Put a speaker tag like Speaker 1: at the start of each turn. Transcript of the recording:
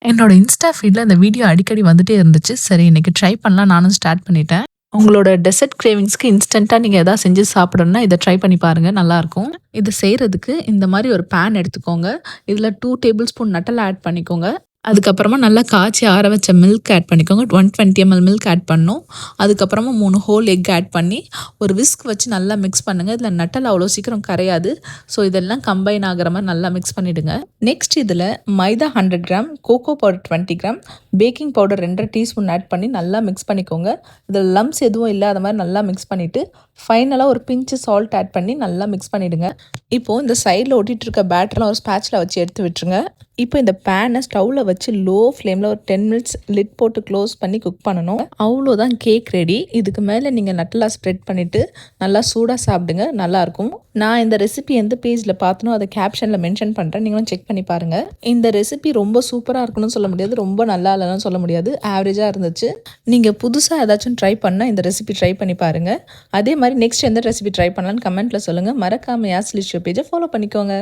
Speaker 1: என்னோட இன்ஸ்டா ஃபீட்ல இந்த வீடியோ அடிக்கடி வந்துட்டே இருந்துச்சு. சரி இன்னைக்கு ட்ரை பண்ணலாம் நானும் ஸ்டார்ட் பண்ணிட்டேன். உங்களோட டெசர்ட் கிரேவிங்ஸ்க்கு இன்ஸ்டன்ட்டா நீங்க ஏதாவது செஞ்சு சாப்பிடணும்னா, இத ட்ரை பண்ணி பாருங்க. நல்லாருக்கும். இது செய்றதுக்கு இந்த மாரி ஒரு பேன் எடுத்துக்கோங்க. இதுல 2 டேபிள் ஸ்பூன் நட்டல ஆட் பண்ணிக்கோங்க. அதுக்கப்புறமா நல்லா காய்ச்சி ஆற வச்ச மில்க் ஆட் பண்ணிக்கோங்க. 120 எம்எல் மில்க் ஆட் பண்ணணும். அதுக்கப்புறமா 3 ஹோல் எக் ஆட் பண்ணி, ஒரு விஸ்க் வச்சு நல்லா மிக்ஸ் பண்ணுங்க. இதில நட்டல் அவ்வளோ சீக்கிரம் கரையாது. ஸோ இதெல்லாம் கம்பைன் ஆகுற மாரி நல்லா மிக்ஸ் பண்ணிடுங்க. நெக்ஸ்ட் இதில maida 100 gram, cocoa powder 20 gram, baking powder 2 1/2 teaspoon add பண்ணி நல்லா மிக்ஸ் பண்ணிக்கோங்க. இதில லம்ப்ஸ் எதுவும் இல்லாத மாரி நல்லா மிக்ஸ் பண்ணிட்டு, ஃபைனலா ஒரு பிஞ்ச் சால்ட் ஆட் பண்ணி நல்லா மிக்ஸ் பண்ணிடுங்க. இப்போ இந்த சைட்ல ஒட்டிட்டு இருக்க பேட்டர்லாம் ஒரு ஸ்பேட்ச்ல வச்சு எடுத்து விட்டுருங்க. இப்போ இந்த பேனை ஸ்டவ்வில் வச்சு லோ ஃப்ளேமில் ஒரு 10 மினிட்ஸ் லிட் போட்டு க்ளோஸ் பண்ணி குக் பண்ணணும். அவ்வளோதான் கேக் ரெடி. இதுக்கு மேலே நீங்கள் நட்டலா ஸ்ப்ரெட் பண்ணிவிட்டு நல்லா சூடாக சாப்பிடுங்க. நல்லாயிருக்கும். நான் இந்த ரெசிபி எந்த பேஜில் பார்த்தனோ அதை கேப்ஷனில் மென்ஷன் பண்ணுறேன். நீங்களும் செக் பண்ணி பாருங்கள். இந்த ரெசிபி ரொம்ப சூப்பராக இருக்குன்னு சொல்ல முடியாது, ரொம்ப நல்லா இல்லைன்னு சொல்ல முடியாது, ஆவரேஜாக இருந்துச்சு. நீங்கள் புதுசாக ஏதாச்சும் ட்ரை பண்ணால் இந்த ரெசிபி ட்ரை பண்ணி பாருங்கள். அதே மாதிரி நெக்ஸ்ட் எந்த ரெசிபி ட்ரை பண்ணலான்னு கமெண்ட்டில் சொல்லுங்கள். மறக்காமல் யாஸ்லிஷோ பேஜை ஃபாலோ பண்ணிக்கோங்க.